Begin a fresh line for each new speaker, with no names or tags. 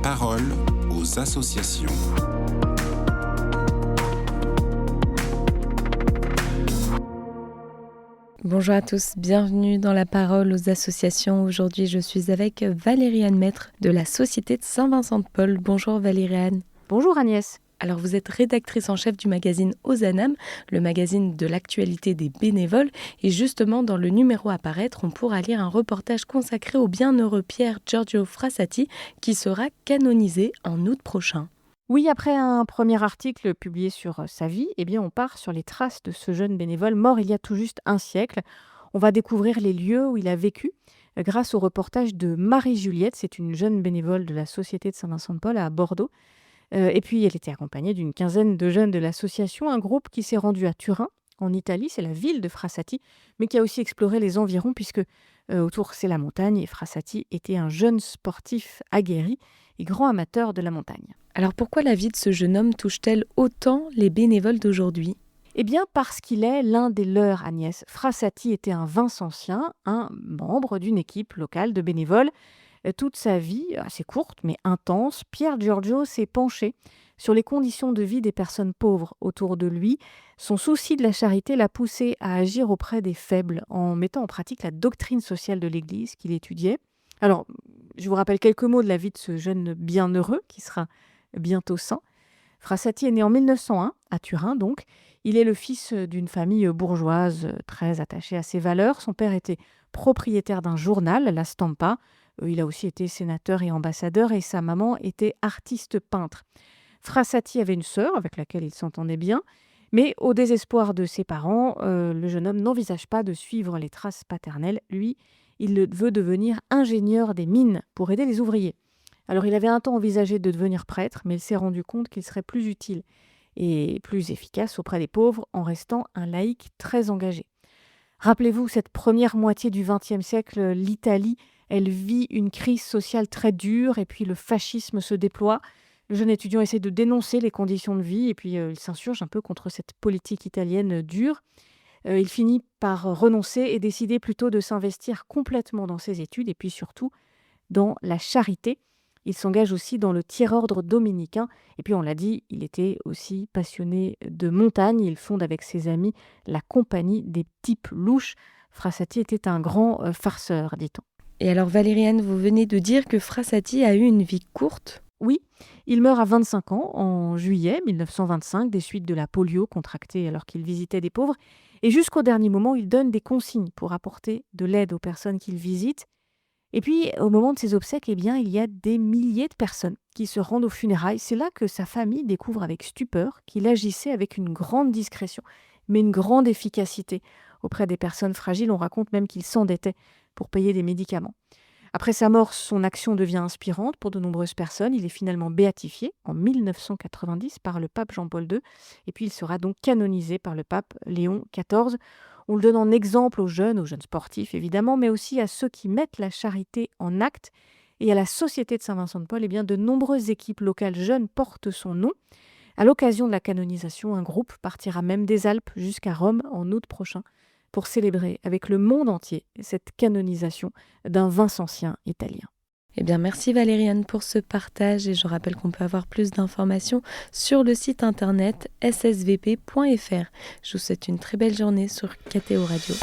parole aux associations.
Bonjour à tous, bienvenue dans La Parole aux associations. Aujourd'hui, je suis avec Valérie-Anne Maître de la Société de Saint-Vincent-de-Paul. Bonjour Valérie-Anne.
Bonjour Agnès.
Alors vous êtes rédactrice en chef du magazine Ozanam, le magazine de l'actualité des bénévoles. Et justement, dans le numéro à paraître, on pourra lire un reportage consacré au bienheureux Pier Giorgio Frassati qui sera canonisé en août prochain.
Oui, après un premier article publié sur sa vie, on part sur les traces de ce jeune bénévole mort il y a tout juste un siècle. On va découvrir les lieux où il a vécu grâce au reportage de Marie-Juliette. C'est une jeune bénévole de la Société de Saint-Vincent-de-Paul à Bordeaux. Et puis, elle était accompagnée d'une quinzaine de jeunes de l'association, un groupe qui s'est rendu à Turin, en Italie, c'est la ville de Frassati, mais qui a aussi exploré les environs, puisque autour, c'est la montagne, et Frassati était un jeune sportif aguerri et grand amateur de la montagne.
Alors pourquoi la vie de ce jeune homme touche-t-elle autant les bénévoles d'aujourd'hui ?
Eh bien, parce qu'il est l'un des leurs, Agnès. Frassati était un Vincentien, un membre d'une équipe locale de bénévoles. Toute sa vie, assez courte mais intense, Pier Giorgio s'est penché sur les conditions de vie des personnes pauvres autour de lui. Son souci de la charité l'a poussé à agir auprès des faibles en mettant en pratique la doctrine sociale de l'Église qu'il étudiait. Alors, je vous rappelle quelques mots de la vie de ce jeune bienheureux qui sera bientôt saint. Frassati est né en 1901, à Turin donc. Il est le fils d'une famille bourgeoise très attachée à ses valeurs. Son père était propriétaire d'un journal, La Stampa. Il a aussi été sénateur et ambassadeur et sa maman était artiste peintre. Frassati avait une sœur avec laquelle il s'entendait bien, mais au désespoir de ses parents, le jeune homme n'envisage pas de suivre les traces paternelles. Lui, il veut devenir ingénieur des mines pour aider les ouvriers. Alors il avait un temps envisagé de devenir prêtre, mais il s'est rendu compte qu'il serait plus utile et plus efficace auprès des pauvres en restant un laïc très engagé. Rappelez-vous, cette première moitié du XXe siècle, l'Italie, elle vit une crise sociale très dure et puis le fascisme se déploie. Le jeune étudiant essaie de dénoncer les conditions de vie et puis il s'insurge un peu contre cette politique italienne dure. Il finit par renoncer et décider plutôt de s'investir complètement dans ses études et puis surtout dans la charité. Il s'engage aussi dans le tiers-ordre dominicain. Et puis, on l'a dit, il était aussi passionné de montagne. Il fonde avec ses amis la Compagnie des Types Louches. Frassati était un grand farceur, dit-on.
Et alors Valérie-Anne, vous venez de dire que Frassati a eu une vie courte ?
Oui, il meurt à 25 ans, en juillet 1925, des suites de la polio contractée alors qu'il visitait des pauvres. Et jusqu'au dernier moment, il donne des consignes pour apporter de l'aide aux personnes qu'il visite. Et puis, au moment de ses obsèques, il y a des milliers de personnes qui se rendent aux funérailles. C'est là que sa famille découvre avec stupeur qu'il agissait avec une grande discrétion, mais une grande efficacité auprès des personnes fragiles. On raconte même qu'il s'endettait pour payer des médicaments. Après sa mort, son action devient inspirante pour de nombreuses personnes. Il est finalement béatifié en 1990 par le pape Jean-Paul II. Et puis, il sera donc canonisé par le pape Léon XIV. On le donne en exemple aux jeunes sportifs évidemment, mais aussi à ceux qui mettent la charité en acte. Et à la Société de Saint-Vincent-de-Paul, de nombreuses équipes locales jeunes portent son nom. À l'occasion de la canonisation, un groupe partira même des Alpes jusqu'à Rome en août prochain pour célébrer avec le monde entier cette canonisation d'un Vincentien italien.
Merci Valérie-Anne pour ce partage et je rappelle qu'on peut avoir plus d'informations sur le site internet ssvp.fr. Je vous souhaite une très belle journée sur KTO Radio.